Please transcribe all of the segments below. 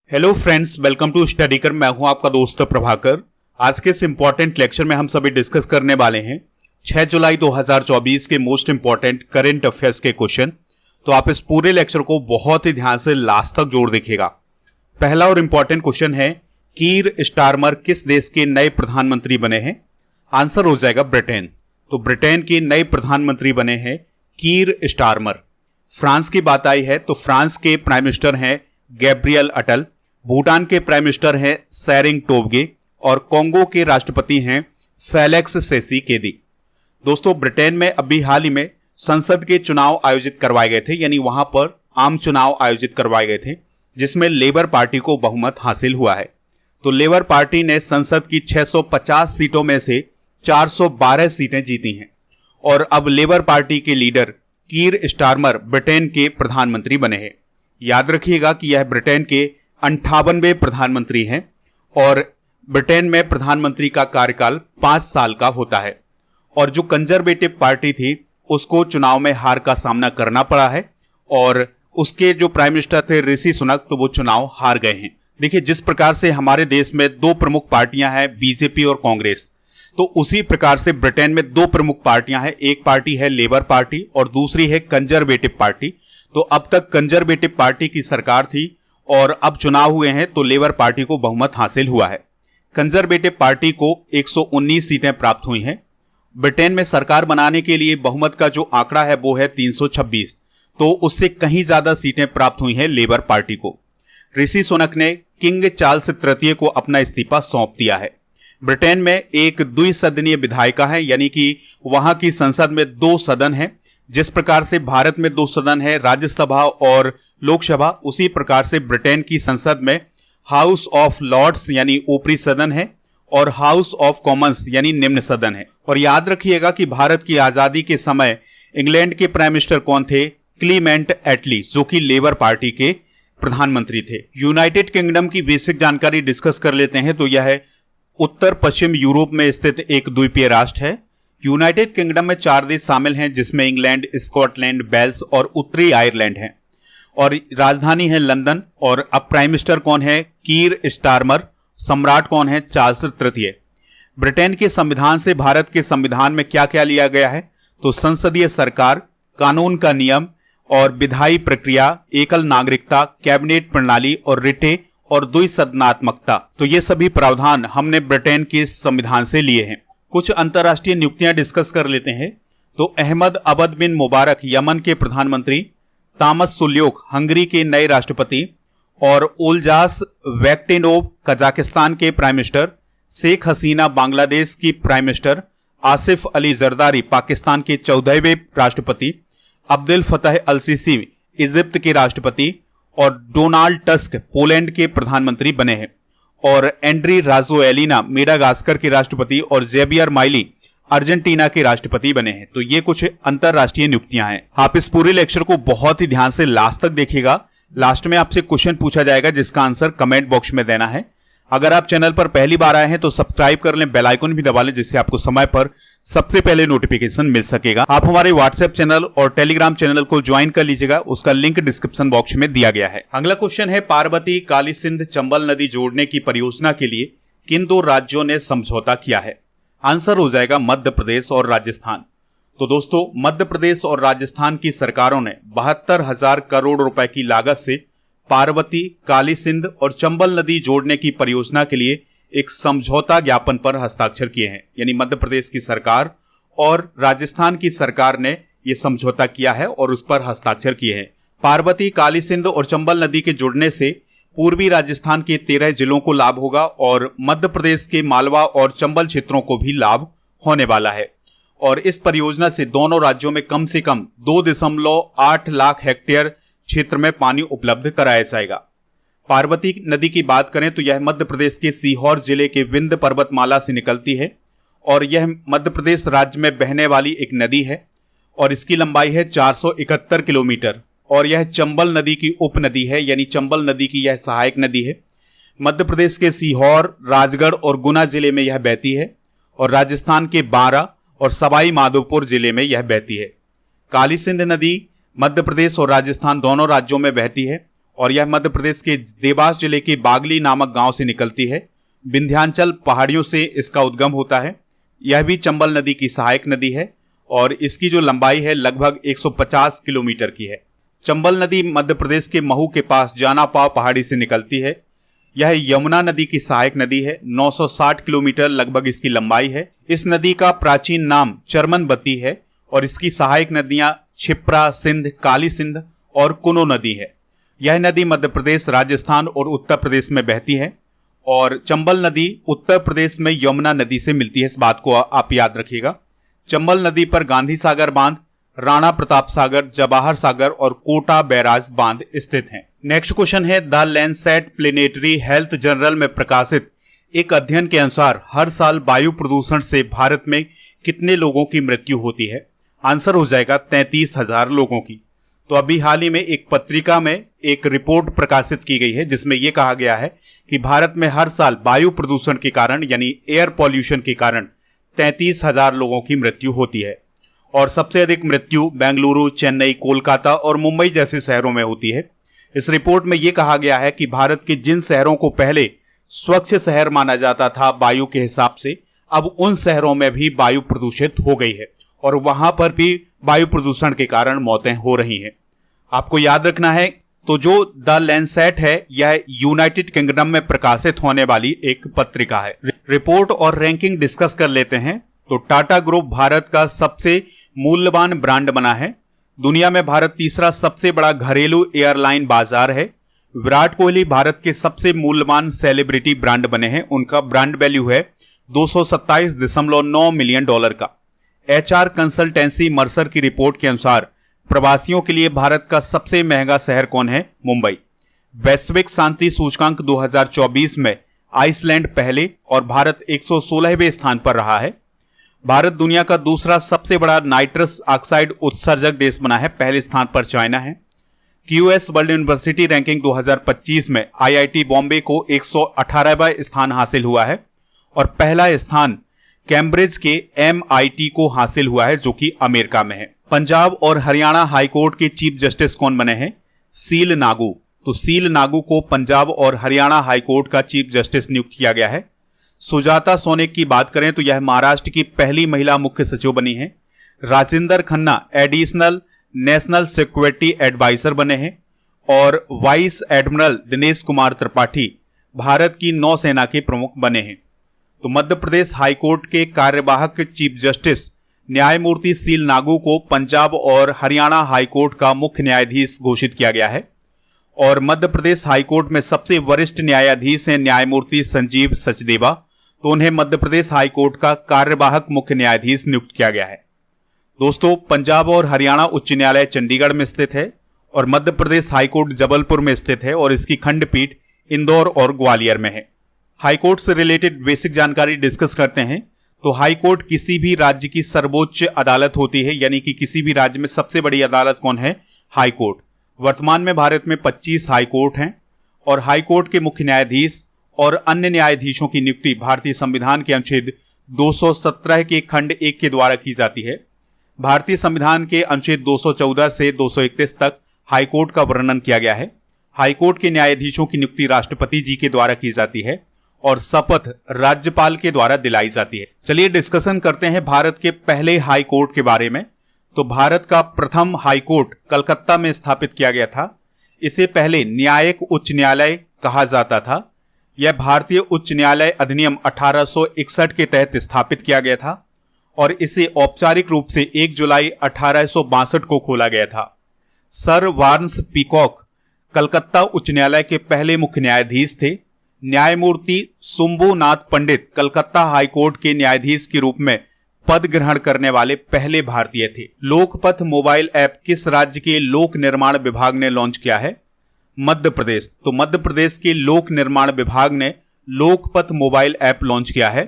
Hello friends, welcome to study कर। मैं हूं आपका दोस्त प्रभाकर। आज के इस इंपॉर्टेंट लेक्चर में हम सभी डिस्कस करने वाले हैं 6 जुलाई 2024 के मोस्ट इंपॉर्टेंट करंट अफेयर्स के क्वेश्चन। तो आप इस पूरे लेक्चर को बहुत ही ध्यान से लास्ट तक जोड़ देखिएगा। पहला और इंपॉर्टेंट क्वेश्चन है, कीर स्टारमर किस देश के नए प्रधानमंत्री बने हैं? आंसर हो जाएगा ब्रिटेन। तो ब्रिटेन के नए प्रधानमंत्री बने हैं कीर स्टारमर। फ्रांस की बात आई है तो फ्रांस के प्राइम मिनिस्टर हैं गैब्रियल अटल। भूटान के प्राइम मिनिस्टर हैं सेरिंग टोब्गे और कोंगो के राष्ट्रपति हैं फेलिक्स सेसी-केदी। दोस्तों, ब्रिटेन में अभी हाल ही में संसद के चुनाव आयोजित करवाए गए थे, यानी वहां पर आम चुनाव आयोजित करवाए गए थे जिसमें लेबर पार्टी को बहुमत हासिल हुआ है। तो लेबर पार्टी ने संसद की 650 सीटों में से 412 सीटें जीती हैं और अब लेबर पार्टी के लीडर कीर स्टारमर ब्रिटेन के प्रधानमंत्री बने हैं। याद रखिएगा कि यह ब्रिटेन के 58वें प्रधानमंत्री हैं और ब्रिटेन में प्रधानमंत्री का कार्यकाल 5 साल का होता है। और जो कंजर्वेटिव पार्टी थी उसको चुनाव में हार का सामना करना पड़ा है और उसके जो प्राइम मिनिस्टर थे ऋषि सुनक, तो वो चुनाव हार गए हैं। देखिए, जिस प्रकार से हमारे देश में दो प्रमुख पार्टियां हैं, बीजेपी और कांग्रेस, तो उसी प्रकार से ब्रिटेन में दो प्रमुख पार्टियां हैं। एक पार्टी है लेबर पार्टी और दूसरी है कंजर्वेटिव पार्टी। तो अब तक कंजर्वेटिव पार्टी की सरकार थी और अब चुनाव हुए हैं तो लेबर पार्टी को बहुमत हासिल हुआ है। कंजर्वेटिव पार्टी को 119 सीटें प्राप्त हुई हैं। ब्रिटेन में सरकार बनाने के लिए बहुमत का जो आंकड़ा है वो है 326, तो उससे कहीं ज्यादा सीटें प्राप्त हुई हैं लेबर पार्टी को। ऋषि सुनक ने किंग चार्ल्स तृतीय को अपना इस्तीफा सौंप दिया है। ब्रिटेन में एक द्विसदनीय विधायिका है, यानी कि वहां की संसद में 2 सदन हैं। जिस प्रकार से भारत में 2 सदन है, राज्यसभा और लोकसभा, उसी प्रकार से ब्रिटेन की संसद में हाउस ऑफ लॉर्ड्स यानी ऊपरी सदन है और हाउस ऑफ कॉमन्स यानी निम्न सदन है। और याद रखिएगा कि भारत की आजादी के समय इंग्लैंड के प्राइम मिनिस्टर कौन थे? क्लीमेंट एटली, जो कि लेबर पार्टी के प्रधानमंत्री थे। यूनाइटेड किंगडम की बेसिक जानकारी डिस्कस कर लेते हैं। तो यह उत्तर पश्चिम यूरोप में स्थित एक द्वीपीय राष्ट्र है। यूनाइटेड किंगडम में 4 देश शामिल हैं जिसमें इंग्लैंड, स्कॉटलैंड, वेल्स और उत्तरी आयरलैंड है और राजधानी है लंदन। और अब प्राइम मिनिस्टर कौन है? कीर स्टारमर। सम्राट कौन है? चार्ल्स तृतीय। ब्रिटेन के संविधान से भारत के संविधान में क्या क्या लिया गया है? तो संसदीय सरकार, कानून का नियम और विधायी प्रक्रिया, एकल नागरिकता, कैबिनेट प्रणाली और रिटे और द्विसदनात्मकता। तो ये सभी प्रावधान हमने ब्रिटेन के संविधान से लिए हैं। कुछ अंतर्राष्ट्रीय नियुक्तियां डिस्कस कर लेते हैं। तो अहमद अबद बिन मुबारक यमन के प्रधानमंत्री, तामस सुल्योक हंगरी के नए राष्ट्रपति और उलजास वैक्टेनोव कजाकिस्तान के प्राइम मिनिस्टर, शेख हसीना बांग्लादेश की प्राइम मिनिस्टर, आसिफ अली जरदारी पाकिस्तान के 14वें राष्ट्रपति, अब्दुल फतह अल सीसी इजिप्ट के राष्ट्रपति और डोनाल्ड टस्क पोलैंड के प्रधानमंत्री बने हैं और एंड्री राजोएलिना मेडागास्कर के राष्ट्रपति और जेवियर माइली अर्जेंटीना के राष्ट्रपति बने हैं। तो ये कुछ अंतरराष्ट्रीय नियुक्तियां हैं। आप इस पूरे लेक्चर को बहुत ही ध्यान से लास्ट तक देखिएगा। लास्ट में आपसे क्वेश्चन पूछा जाएगा जिसका आंसर कमेंट बॉक्स में देना है। अगर आप चैनल पर पहली बार आए हैं तो सब्सक्राइब कर लें, बेल आइकन भी दबा लें जिससे आपको समय पर सबसे पहले नोटिफिकेशन मिल सकेगा। आप हमारे व्हाट्सएप चैनल और टेलीग्राम चैनल को ज्वाइन कर लीजिएगा, उसका लिंक डिस्क्रिप्शन बॉक्स में दिया गया है। अगला क्वेश्चन है, पार्वती काली सिंध चंबल नदी जोड़ने की परियोजना के लिए किन 2 राज्यों ने समझौता किया है? आंसर हो जाएगा मध्य प्रदेश और राजस्थान। तो दोस्तों, मध्य प्रदेश और राजस्थान की सरकारों ने 72,000 करोड़ रुपए की लागत से पार्वती, काली सिंध और चंबल नदी जोड़ने की परियोजना के लिए एक समझौता ज्ञापन पर हस्ताक्षर किए हैं। यानी मध्य प्रदेश की सरकार और राजस्थान की सरकार ने यह समझौता किया है और उस पर हस्ताक्षर किए हैं। पार्वती, काली सिंध और चंबल नदी के जुड़ने से पूर्वी राजस्थान के 13 जिलों को लाभ होगा और मध्य प्रदेश के मालवा और चंबल क्षेत्रों को भी लाभ होने वाला है। और इस परियोजना से दोनों राज्यों में कम से कम 2.8 लाख हेक्टेयर क्षेत्र में पानी उपलब्ध कराया जाएगा। पार्वती नदी की बात करें तो यह मध्य प्रदेश के सीहोर जिले के विंध्य पर्वतमाला से निकलती है और यह मध्य प्रदेश राज्य में बहने वाली एक नदी है और इसकी लंबाई है 471 किलोमीटर और यह चंबल नदी की उपनदी है, यानी चंबल नदी की यह सहायक नदी है। मध्य प्रदेश के सीहोर, राजगढ़ और गुना जिले में यह बहती है और राजस्थान के बारां और सवाई माधोपुर जिले में यह बहती है। काली सिंध नदी मध्य प्रदेश और राजस्थान दोनों राज्यों में बहती है और यह मध्य प्रदेश के देवास जिले के बागली नामक गांव से निकलती है। विंध्याचल पहाड़ियों से इसका उद्गम होता है। यह भी चंबल नदी की सहायक नदी है और इसकी जो लंबाई है लगभग 150 किलोमीटर की है। चंबल नदी मध्य प्रदेश के महू के पास जानापाव पहाड़ी से निकलती है। यह यमुना नदी की सहायक नदी है। 960 किलोमीटर लगभग इसकी लंबाई है। इस नदी का प्राचीन नाम चरमनबती है और इसकी सहायक नदियां क्षिप्रा, सिंध, काली सिंध और कुनो नदी है। यह नदी मध्य प्रदेश, राजस्थान और उत्तर प्रदेश में बहती है और चंबल नदी उत्तर प्रदेश में यमुना नदी से मिलती है। इस बात को आप याद रखिएगा। चंबल नदी पर गांधी सागर बांध, राणा प्रताप सागर, जवाहर सागर और कोटा बैराज बांध स्थित हैं। नेक्स्ट क्वेश्चन है, the Lancet planetary health journal में प्रकाशित एक अध्ययन के अनुसार हर साल वायु प्रदूषण से भारत में कितने लोगों की मृत्यु होती है? आंसर हो जाएगा 33,000 लोगों की। तो अभी हाल ही में एक पत्रिका में एक रिपोर्ट प्रकाशित की गई है जिसमें यह कहा गया है कि भारत में हर साल वायु प्रदूषण के कारण यानी एयर पॉल्यूशन के कारण 33,000 लोगों की मृत्यु होती है और सबसे अधिक मृत्यु बेंगलुरु, चेन्नई, कोलकाता और मुंबई जैसे शहरों में होती है। इस रिपोर्ट में यह कहा गया है कि भारत के जिन शहरों को पहले स्वच्छ शहर माना जाता था वायु के हिसाब से, अब उन शहरों में भी वायु प्रदूषित हो गई है और वहां पर भी वायु प्रदूषण के कारण मौतें हो रही हैं। आपको याद रखना है, तो जो द लैंसेट है यह यूनाइटेड किंगडम में प्रकाशित होने वाली एक पत्रिका है। रिपोर्ट और रैंकिंग डिस्कस कर लेते हैं। तो टाटा ग्रुप भारत का सबसे मूल्यवान ब्रांड बना है। दुनिया में भारत तीसरा सबसे बड़ा घरेलू एयरलाइन बाजार है। विराट कोहली भारत के सबसे मूल्यवान सेलिब्रिटी ब्रांड बने हैं। उनका ब्रांड वैल्यू है $227.9 मिलियन का। HR कंसल्टेंसी मर्सर की रिपोर्ट के अनुसार प्रवासियों के लिए भारत का सबसे महंगा शहर कौन है? मुंबई। वैश्विक शांति सूचकांक 2024 में आइसलैंड पहले और भारत 116वें स्थान पर रहा है। भारत दुनिया का दूसरा सबसे बड़ा नाइट्रस ऑक्साइड उत्सर्जक देश बना है। पहले स्थान पर चाइना है। QS वर्ल्ड यूनिवर्सिटी रैंकिंग 2025 में IIT बॉम्बे को 118वां स्थान हासिल हुआ है और पहला स्थान कैम्ब्रिज के MIT को हासिल हुआ है जो कि अमेरिका में है। पंजाब और हरियाणा हाईकोर्ट के चीफ जस्टिस कौन बने हैं? सील नागू। तो सील नागू को पंजाब और हरियाणा हाईकोर्ट का चीफ जस्टिस नियुक्त किया गया है। सुजाता सोनिक की बात करें तो यह महाराष्ट्र की पहली महिला मुख्य सचिव बनी है। Rajendra Khanna additional national security adviser बने हैं और वाइस एडमिरल दिनेश कुमार त्रिपाठी भारत की नौसेना के प्रमुख बने हैं। तो मध्य प्रदेश हाईकोर्ट के कार्यवाहक चीफ जस्टिस न्यायमूर्ति सील नागू को पंजाब और हरियाणा हाईकोर्ट का मुख्य न्यायाधीश घोषित किया गया है और मध्य प्रदेश हाईकोर्ट में सबसे वरिष्ठ न्यायाधीश हैं न्यायमूर्ति संजीव सचदेवा। तो उन्हें मध्य प्रदेश हाईकोर्ट का कार्यवाहक मुख्य न्यायाधीश नियुक्त किया गया है। दोस्तों, पंजाब और हरियाणा उच्च न्यायालय चंडीगढ़ में स्थित है और मध्य प्रदेश हाईकोर्ट जबलपुर में स्थित है और इसकी खंडपीठ इंदौर और ग्वालियर में है। हाईकोर्ट से रिलेटेड बेसिक जानकारी डिस्कस करते हैं। तो हाईकोर्ट किसी भी राज्य की सर्वोच्च अदालत होती है, यानी कि किसी भी राज्य में सबसे बड़ी अदालत कौन है? हाईकोर्ट। वर्तमान में भारत में 25 हाईकोर्ट हैं और हाईकोर्ट के मुख्य न्यायाधीश और अन्य न्यायाधीशों की नियुक्ति भारतीय संविधान के अनुच्छेद 217 के खंड 1 के द्वारा की जाती है। भारतीय संविधान के अनुच्छेद 214 से 231 तक हाईकोर्ट का वर्णन किया गया है। हाईकोर्ट के न्यायाधीशों की नियुक्ति राष्ट्रपति जी के द्वारा की जाती है और शपथ राज्यपाल के द्वारा दिलाई जाती है। चलिए डिस्कशन करते हैं भारत के पहले हाई कोर्ट के बारे में। तो भारत का प्रथम हाई कोर्ट कलकत्ता में स्थापित किया गया था। इसे पहले न्यायिक उच्च न्यायालय कहा जाता था। यह भारतीय उच्च न्यायालय अधिनियम 1861 के तहत स्थापित किया गया था और इसे औपचारिक रूप से 1 जुलाई 1862 को खोला गया था। सर वार्न्स पीकॉक कलकत्ता उच्च न्यायालय के पहले मुख्य न्यायाधीश थे। न्यायमूर्ति सुंबुनाथ पंडित कलकत्ता हाईकोर्ट के न्यायाधीश के रूप में पद ग्रहण करने वाले पहले भारतीय थे। लोकपथ मोबाइल ऐप किस राज्य के लोक निर्माण विभाग ने लॉन्च किया है? मध्य प्रदेश। तो मध्य प्रदेश के लोक निर्माण विभाग ने लोकपथ मोबाइल ऐप लॉन्च किया है।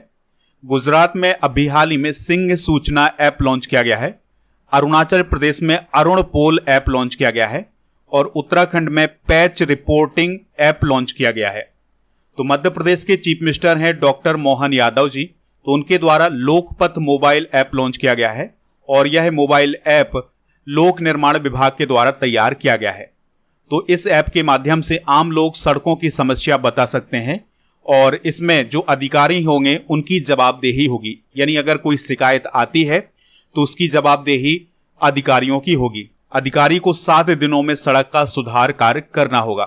गुजरात में अभी हाल ही में सिंह सूचना ऐप लॉन्च किया गया है। अरुणाचल प्रदेश में अरुण पोल ऐप लॉन्च किया गया है और उत्तराखंड में पैच रिपोर्टिंग ऐप लॉन्च किया गया है। तो मध्य प्रदेश के चीफ मिनिस्टर हैं डॉक्टर मोहन यादव जी। तो उनके द्वारा लोकपथ मोबाइल ऐप लॉन्च किया गया है और यह मोबाइल ऐप लोक निर्माण विभाग के द्वारा तैयार किया गया है। तो इस ऐप के माध्यम से आम लोग सड़कों की समस्या बता सकते हैं और इसमें जो अधिकारी होंगे उनकी जवाबदेही होगी। यानी अगर कोई शिकायत आती है तो उसकी जवाबदेही अधिकारियों की होगी। अधिकारी को 7 दिनों में सड़क का सुधार कार्य करना होगा।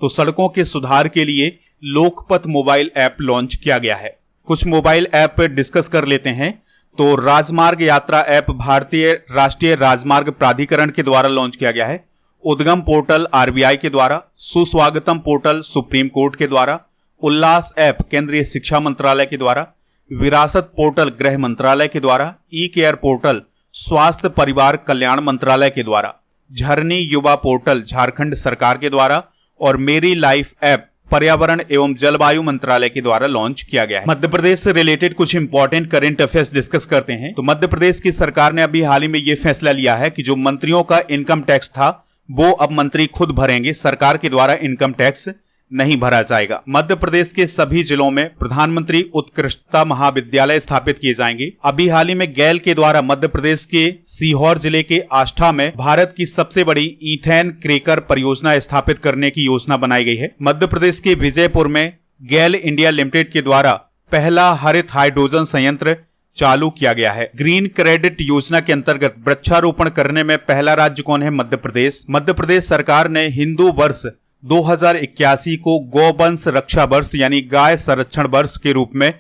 तो सड़कों के सुधार के लिए लोकपथ मोबाइल ऐप लॉन्च किया गया है। कुछ मोबाइल ऐप डिस्कस कर लेते हैं। तो राजमार्ग यात्रा ऐप भारतीय राष्ट्रीय राजमार्ग प्राधिकरण के द्वारा लॉन्च किया गया है। उद्गम पोर्टल आरबीआई के द्वारा, सुस्वागतम पोर्टल सुप्रीम कोर्ट के द्वारा, उल्लास ऐप केंद्रीय शिक्षा मंत्रालय के द्वारा, विरासत पोर्टल गृह मंत्रालय के द्वारा, ई केयर पोर्टल स्वास्थ्य परिवार कल्याण मंत्रालय के द्वारा, झरनी युवा पोर्टल झारखंड सरकार के द्वारा और मेरी लाइफ ऐप पर्यावरण एवं जलवायु मंत्रालय के द्वारा लॉन्च किया गया है। मध्य प्रदेश से रिलेटेड कुछ इंपॉर्टेंट करंट अफेयर्स डिस्कस करते हैं। तो मध्य प्रदेश की सरकार ने अभी हाल ही में यह फैसला लिया है कि जो मंत्रियों का इनकम टैक्स था वो अब मंत्री खुद भरेंगे, सरकार के द्वारा इनकम टैक्स नहीं भरा जाएगा। मध्य प्रदेश के सभी जिलों में प्रधानमंत्री उत्कृष्टता महाविद्यालय स्थापित किए जाएंगे। अभी हाल ही में गैल के द्वारा मध्य प्रदेश के सीहोर जिले के आष्ठा में भारत की सबसे बड़ी ईथेन क्रैकर परियोजना स्थापित करने की योजना बनाई गई है। मध्य प्रदेश के विजयपुर में गैल इंडिया लिमिटेड के द्वारा पहला हरित हाइड्रोजन संयंत्र चालू किया गया है। ग्रीन क्रेडिट योजना के अंतर्गत वृक्षारोपण करने में पहला राज्य कौन है? मध्य प्रदेश। मध्य प्रदेश सरकार ने हिंदू वर्ष 2081 को गौवंश रक्षा वर्ष यानी गाय संरक्षण वर्ष के रूप में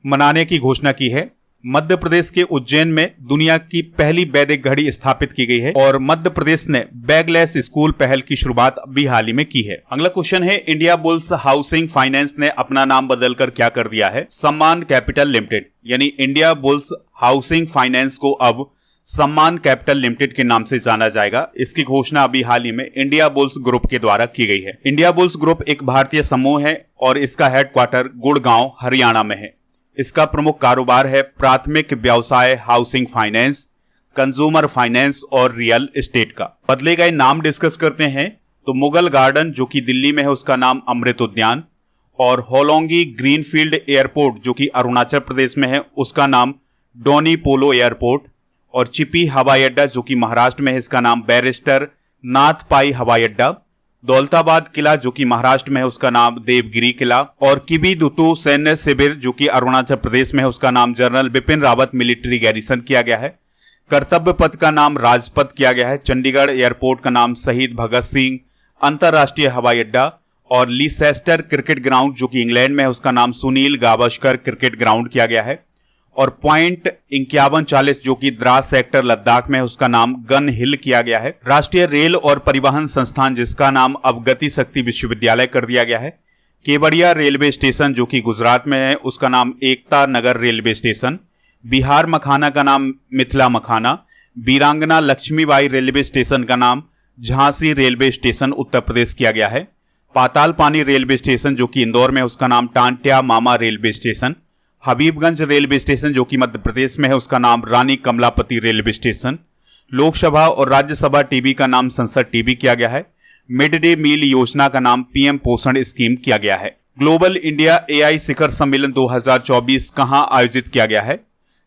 मनाने की घोषणा की है। मध्य प्रदेश के उज्जैन में दुनिया की पहली वैदिक घड़ी स्थापित की गई है और मध्य प्रदेश ने बैगलेस स्कूल पहल की शुरुआत अभी हाल ही में की है। अगला क्वेश्चन है, इंडिया बुल्स हाउसिंग फाइनेंस ने अपना नाम बदलकर क्या कर दिया है? सम्मान कैपिटल लिमिटेड। यानी इंडिया बुल्स हाउसिंग फाइनेंस को अब सम्मान कैपिटल लिमिटेड के नाम से जाना जाएगा। इसकी घोषणा अभी हाल ही में इंडिया बुल्स ग्रुप के द्वारा की गई है। इंडिया बुल्स ग्रुप एक भारतीय समूह है और इसका हेडक्वार्टर गुड़गांव हरियाणा में है। इसका प्रमुख कारोबार है प्राथमिक व्यवसाय, हाउसिंग फाइनेंस, कंज्यूमर फाइनेंस और रियल एस्टेट का। बदले गए नाम डिस्कस करते हैं। तो मुगल गार्डन जो कि दिल्ली में है उसका नाम अमृत उद्यान, और होलोंगी ग्रीनफील्ड एयरपोर्ट जो कि अरुणाचल प्रदेश में है उसका नाम डोनी पोलो एयरपोर्ट, और चिपी हवाई अड्डा जो कि महाराष्ट्र में है इसका नाम बैरिस्टर नाथ पाई हवाई अड्डा, दौलताबाद किला जो कि महाराष्ट्र में है उसका नाम देवगिरी किला, और किबीदुतु सैन्य शिविर जो कि अरुणाचल प्रदेश में है उसका नाम general Bipin Rawat military garrison किया गया है। कर्तव्य पथ का नाम राजपथ किया गया है। चंडीगढ़ एयरपोर्ट का नाम शहीद भगत सिंह अंतरराष्ट्रीय हवाई अड्डा, और लीसेस्टर क्रिकेट ग्राउंड जो कि इंग्लैंड में है उसका नाम सुनील गावस्कर क्रिकेट ग्राउंड किया गया है। और पॉइंट 5140 जो कि द्रास सेक्टर लद्दाख में है उसका नाम गन हिल किया गया है। राष्ट्रीय रेल और परिवहन संस्थान जिसका नाम अब गति शक्ति विश्वविद्यालय कर दिया गया है। केवड़िया रेलवे स्टेशन जो कि गुजरात में है उसका नाम एकता नगर रेलवे स्टेशन। बिहार मखाना का नाम मिथिला मखाना। वीरांगना लक्ष्मीबाई रेलवे स्टेशन का नाम झांसी रेलवे स्टेशन उत्तर प्रदेश किया गया है। पाताल पानी रेलवे स्टेशन जो कि इंदौर में उसका नाम Tantya Mama railway station. Habibganj railway station जो कि मध्य प्रदेश में है उसका नाम रानी कमलापति रेलवे स्टेशन। लोकसभा और राज्यसभा टीवी का नाम संसद टीवी किया गया है। मिड डे मील योजना का नाम पीएम पोषण स्कीम किया गया है। ग्लोबल इंडिया एआई शिखर सम्मेलन 2024 कहां आयोजित किया गया है?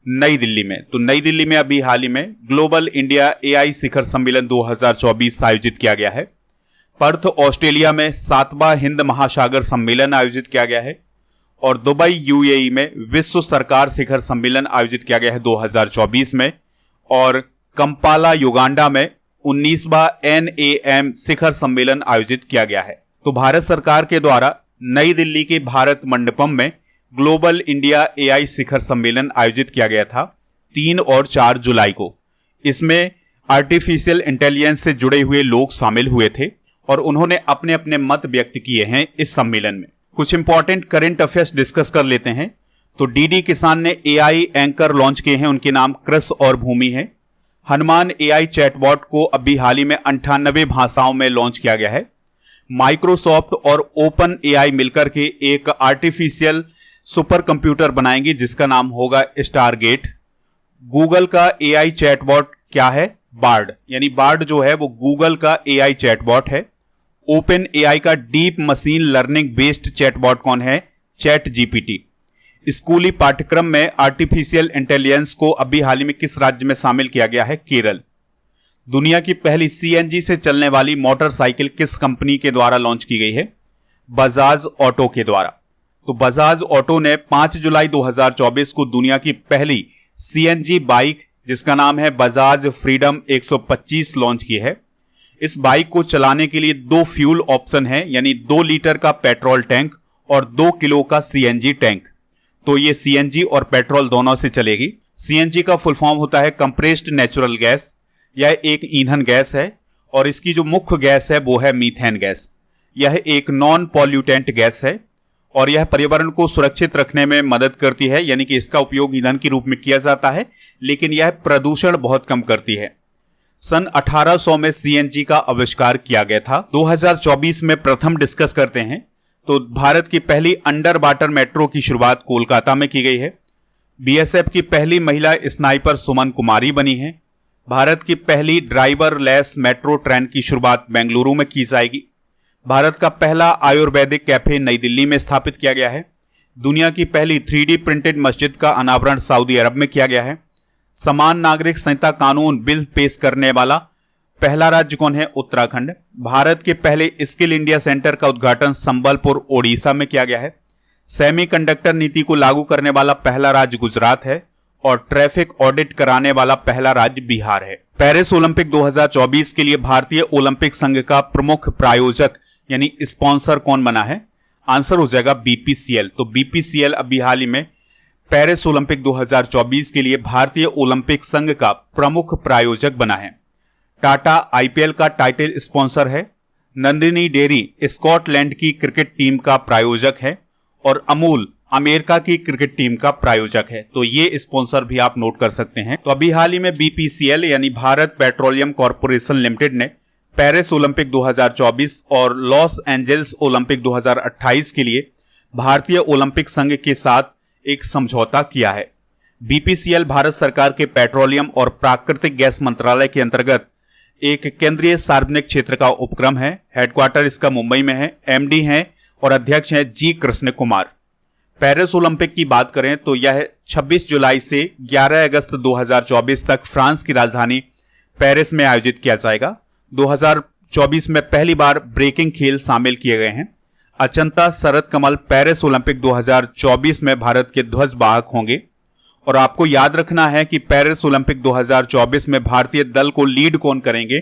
नई दिल्ली में। तो नई दिल्ली में अभी हाल ही में ग्लोबल इंडिया एआई शिखर सम्मेलन 2024 आयोजित किया गया है। पर्थ ऑस्ट्रेलिया में 7वां हिंद महासागर सम्मेलन आयोजित किया गया है। और दुबई यूएई में विश्व सरकार शिखर सम्मेलन आयोजित किया गया है 2024 में। और कंपाला युगांडा में 19वां NAM शिखर सम्मेलन आयोजित किया गया है। तो भारत सरकार के द्वारा नई दिल्ली के भारत मंडपम में ग्लोबल इंडिया एआई शिखर सम्मेलन आयोजित किया गया था 3 और 4 जुलाई को। इसमें आर्टिफिशियल इंटेलिजेंस से जुड़े हुए लोग शामिल हुए थे और उन्होंने अपने अपने मत व्यक्त किए हैं इस सम्मेलन में। कुछ इंपॉर्टेंट करंट अफेयर्स डिस्कस कर लेते हैं। तो डीडी किसान ने एआई एंकर लॉन्च किए हैं, उनके नाम कृष और भूमि है। हनुमान एआई चैटबॉट को अभी हाल ही में 98 भाषाओं में लॉन्च किया गया है। माइक्रोसॉफ्ट और ओपन एआई मिलकर के एक आर्टिफिशियल सुपर कंप्यूटर बनाएंगे जिसका नाम होगा स्टारगेट। गूगल का एआई चैटबॉट क्या है? बार्ड। यानी बार्ड जो है वो गूगल का एआई चैटबॉट है। ओपन एआई का deep machine learning based chatbot कौन है? Chat GPT. स्कूली पाठ्यक्रम में आर्टिफिशियल इंटेलिजेंस को अभी हाल ही में किस राज्य में शामिल किया गया है? केरल। दुनिया की पहली सीएनजी से चलने वाली मोटरसाइकिल किस कंपनी के द्वारा लॉन्च की गई है? बजाज ऑटो के द्वारा। तो बजाज ऑटो ने 5 जुलाई 2024 को दुनिया की पहली सीएनजी बाइक जिसका नाम है बजाज फ्रीडम 125 लॉन्च की है। इस बाइक को चलाने के लिए 2 फ्यूल ऑप्शन है, यानी 2 लीटर का पेट्रोल टैंक और 2 किलो का सीएनजी टैंक। तो ये सीएनजी और पेट्रोल दोनों से चलेगी। सीएनजी का फुल फॉर्म होता है कंप्रेस्ड नेचुरल गैस। यह एक ईंधन गैस है और इसकी जो मुख्य गैस है वो है मीथेन गैस। यह एक नॉन पॉल्यूटेंट गैस है और यह पर्यावरण को सुरक्षित रखने में मदद करती है, यानी कि इसका उपयोग ईंधन के रूप में किया जाता है, लेकिन यह प्रदूषण बहुत कम करती है। सन 1800 में सीएनजी का आविष्कार किया गया था। 2024 में प्रथम डिस्कस करते हैं तो भारत की पहली अंडर वाटर मेट्रो की शुरुआत कोलकाता में की गई है। बीएसएफ की पहली महिला स्नाइपर सुमन कुमारी बनी है। भारत की पहली ड्राइवर लेस मेट्रो ट्रेन की शुरुआत बेंगलुरु में की जाएगी। भारत का पहला आयुर्वेदिक कैफे नई दिल्ली में स्थापित किया गया है। दुनिया की पहली 3D प्रिंटेड मस्जिद का अनावरण सऊदी अरब में किया गया है। समान नागरिक संहिता कानून बिल पेश करने वाला पहला राज्य कौन है? उत्तराखंड। भारत के पहले स्किल इंडिया सेंटर का उद्घाटन संबलपुर ओडिशा में किया गया है। सेमीकंडक्टर नीति को लागू करने वाला पहला राज्य गुजरात है और ट्रैफिक ऑडिट कराने वाला पहला राज्य बिहार है। पेरिस ओलंपिक 2024 के लिए भारतीय ओलंपिक संघ का प्रमुख प्रायोजक यानी स्पॉन्सर कौन बना है? आंसर हो जाएगा बीपीसीएल। तो बीपीसीएल अभी हाल ही में पेरिस ओलंपिक 2024 के लिए भारतीय ओलंपिक संघ का प्रमुख प्रायोजक बना है। टाटा आईपीएल का टाइटल स्पॉन्सर है। नंदिनी डेयरी स्कॉटलैंड की क्रिकेट टीम का प्रायोजक है और अमूल अमेरिका की क्रिकेट टीम का प्रायोजक है। तो ये स्पॉन्सर भी आप नोट कर सकते हैं। तो अभी हाल ही में बीपीसीएल यानी भारत पेट्रोलियम कॉर्पोरेशन लिमिटेड ने पेरिस ओलंपिक 2024 और लॉस एंजल्स ओलंपिक 2028 के लिए भारतीय ओलंपिक संघ के साथ एक समझौता किया है। बीपीसीएल भारत सरकार के पेट्रोलियम और प्राकृतिक गैस मंत्रालय के अंतर्गत एक केंद्रीय सार्वजनिक क्षेत्र का उपक्रम है। हेडक्वार्टर इसका मुंबई में है। एमडी हैं और अध्यक्ष हैं जी कृष्ण कुमार। पेरिस ओलंपिक की बात करें तो यह 26 जुलाई से 11 अगस्त 2024 तक फ्रांस की राजधानी पेरिस में आयोजित किया जाएगा। 2024 में पहली बार ब्रेकिंग खेल शामिल किए गए हैं। अचंता शरद कमल पेरिस ओलंपिक 2024 में भारत के ध्वज वाहक होंगे। और आपको याद रखना है कि पेरिस ओलंपिक 2024 में भारतीय दल को लीड कौन करेंगे?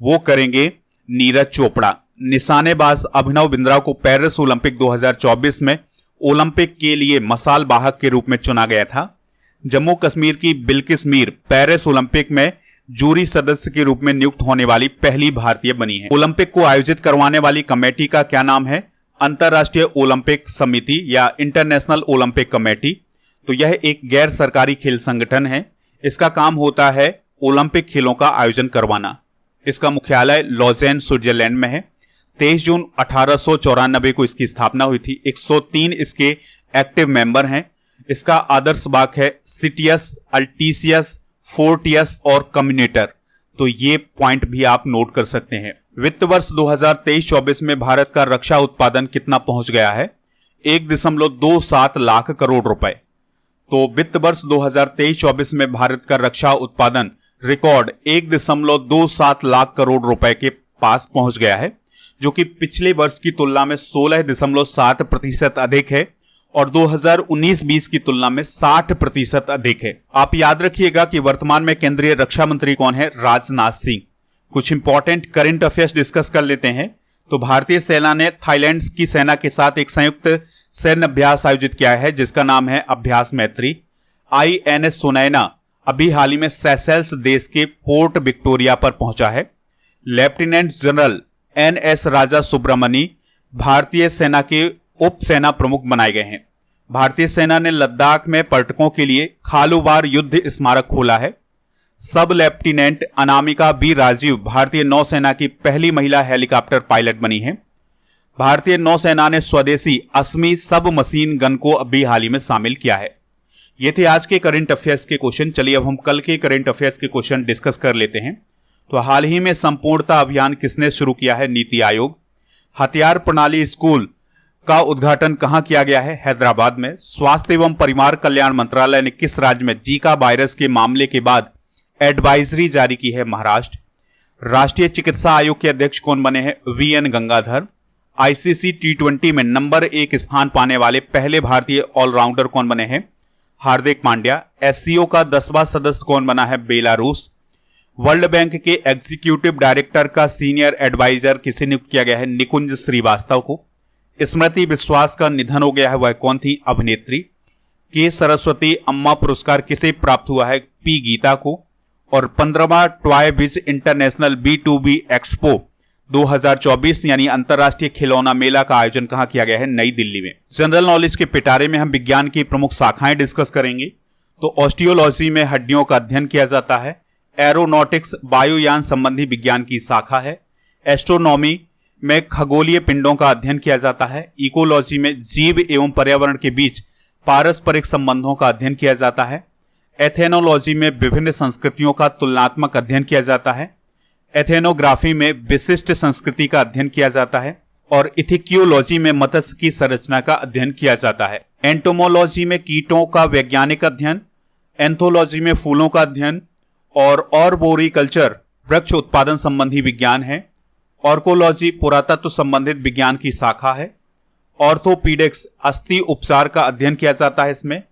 वो करेंगे नीरज चोपड़ा। निशानेबाज अभिनव बिंद्रा को पेरिस ओलंपिक 2024 में ओलंपिक के लिए मसाल वाहक के रूप में चुना गया था। जम्मू कश्मीर की बिल्किस मीर पेरिस ओलंपिक में जूरी सदस्य के रूप में नियुक्त होने वाली पहली भारतीय बनी है। ओलंपिक को आयोजित करवाने वाली कमेटी का क्या नाम है? अंतर्राष्ट्रीय ओलंपिक समिति या इंटरनेशनल ओलंपिक कमेटी। तो यह एक गैर सरकारी खेल संगठन है। इसका काम होता है ओलंपिक खेलों का आयोजन करवाना। इसका मुख्यालय लॉजेन स्विट्जरलैंड में है। 23 जून 1894 को इसकी स्थापना हुई थी। 103 इसके एक्टिव मेंबर हैं। इसका आदर्श वाक्य है सिटियस, अल्टीसियस, फोर्टियस और कम्युनेटर। तो ये पॉइंट भी आप नोट कर सकते हैं। वित्त वर्ष 2023-24 में भारत का रक्षा उत्पादन कितना पहुंच गया है? 1.27 लाख करोड़ रुपए। तो वित्त वर्ष 2023-24 में भारत का रक्षा उत्पादन रिकॉर्ड 1.27 लाख करोड़ रुपए के पास पहुंच गया है, जो कि पिछले वर्ष की तुलना में 16.7% अधिक है और 2019-20 की तुलना में 60% अधिक है। आप याद रखिएगा कि वर्तमान में केंद्रीय रक्षा मंत्री कौन है? राजनाथ सिंह। कुछ इंपॉर्टेंट करंट अफेयर्स डिस्कस कर लेते हैं। तो भारतीय सेना ने थाईलैंड की सेना के साथ एक संयुक्त सैन्य अभ्यास आयोजित किया है जिसका नाम है अभ्यास मैत्री। आईएनएस सुनैना अभी हाल ही में सेशेल्स देश के पोर्ट विक्टोरिया पर पहुंचा है। लेफ्टिनेंट जनरल एनएस राजा सुब्रमणी भारतीय सेना के उप सेना प्रमुख बनाए गए हैं। भारतीय सेना ने लद्दाख में पर्यटकों के लिए खालूवार युद्ध स्मारक खोला है। सब लेफ्टिनेंट अनामिका बी राजीव भारतीय नौसेना की पहली महिला हेलीकॉप्टर पायलट बनी है। भारतीय नौसेना ने स्वदेशी असमी सब मशीन गन को अभी हाल ही में शामिल किया है। ये थे आज के करंट अफेयर्स के क्वेश्चन। चलिए अब हम कल के करंट अफेयर्स के क्वेश्चन डिस्कस कर लेते हैं। तो हाल ही में संपूर्णता अभियान किसने शुरू किया है? नीति आयोग। हथियार प्रणाली स्कूल का उद्घाटन कहां किया गया है? हैदराबाद में। स्वास्थ्य एवं परिवार कल्याण मंत्रालय ने किस राज्य में जीका वायरस के मामले के बाद एडवाइजरी जारी की है? महाराष्ट्र। राष्ट्रीय चिकित्सा आयोग के अध्यक्ष कौन बने हैं? वीएन गंगाधर। आईसीसी T20 में नंबर 1 स्थान पाने वाले पहले भारतीय ऑलराउंडर कौन बने हैं? हार्दिक पांड्या। एससीओ का 10वां सदस्य कौन बना है? बेलारूस। वर्ल्ड बैंक के एग्जीक्यूटिव डायरेक्टर का सीनियर एडवाइजर किसे नियुक्त किया गया है? निकुंज श्रीवास्तव को। स्मृति विश्वास का निधन हो गया है, वह कौन थी? अभिनेत्री। के सरस्वती अम्मा पुरस्कार किसे प्राप्त हुआ है? पी गीता को। और 15वां टॉय बिज इंटरनेशनल B2B एक्सपो 2024 यानी अंतरराष्ट्रीय खिलौना मेला का आयोजन कहां किया गया है? नई दिल्ली में। जनरल नॉलेज के पिटारे में हम विज्ञान की प्रमुख शाखाएं डिस्कस करेंगे। तो ऑस्टियोलॉजी में हड्डियों का अध्ययन किया जाता है। एरोनॉटिक्स वायुयान संबंधी विज्ञान की शाखा है। एस्ट्रोनॉमी में खगोलीय पिंडों का अध्ययन किया जाता है। इकोलॉजी में जीव एवं पर्यावरण के बीच पारस्परिक संबंधों का अध्ययन किया जाता है। एथेनोलॉजी में विभिन्न संस्कृतियों का तुलनात्मक अध्ययन किया जाता है। एथेनोग्राफी में विशिष्ट संस्कृति का अध्ययन किया जाता है। और इथिकियोलॉजी में मत्स्य की संरचना का अध्ययन किया जाता है। एंटोमोलॉजी में कीटों का वैज्ञानिक अध्ययन। एंथोलॉजी में फूलों का अध्ययन। और ऑर्बोरिकल्चर वृक्ष उत्पादन संबंधी विज्ञान है। ऑर्कोलॉजी पुरातत्व संबंधित विज्ञान की शाखा है। ऑर्थोपीडिक्स अस्थि उपचार का अध्ययन किया जाता है इसमें।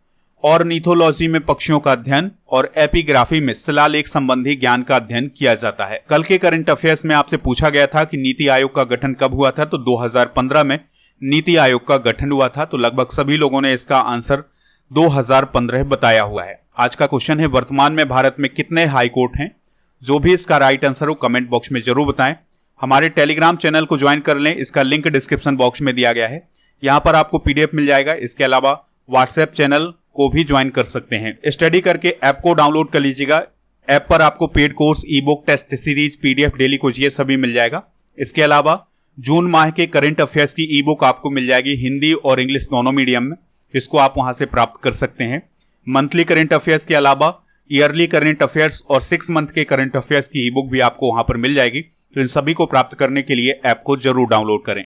ऑर्निथोलॉजी में पक्षियों का अध्ययन। और एपिग्राफी में शिलालेख संबंधी ज्ञान का अध्ययन किया जाता है। कल के करंट अफेयर्स में आपसे पूछा गया था कि नीति आयोग का गठन कब हुआ था, तो 2015 में नीति आयोग का गठन हुआ था। तो लगभग सभी लोगों ने इसका आंसर 2015 बताया हुआ है। आज का क्वेश्चन है, वर्तमान में भारत में कितने हाई कोर्ट हैं? जो भी इसका राइट आंसर हो कमेंट बॉक्स में जरूर बताएं। हमारे टेलीग्राम चैनल को ज्वाइन कर लें, इसका लिंक डिस्क्रिप्शन बॉक्स में दिया गया है। यहां पर आपको पीडीएफ मिल जाएगा। इसके अलावा व्हाट्सएप चैनल को भी ज्वाइन कर सकते हैं। स्टडी करके ऐप को डाउनलोड कर लीजिएगा। ऐप पर आपको paid course, e book, test series, PDF, daily कुछ ये सभी मिल जाएगा। इसके अलावा जून माह के करंट अफेयर्स की ई बुक आपको मिल जाएगी हिंदी और इंग्लिश दोनों मीडियम में। इसको आप वहां से प्राप्त कर सकते हैं। मंथली करंट अफेयर्स के अलावा ईयरली करंट अफेयर्स और 6 मंथ के करंट अफेयर्स की ई बुक भी आपको वहां पर मिल जाएगी। तो इन सभी को प्राप्त करने के लिए ऐप को जरूर डाउनलोड करें।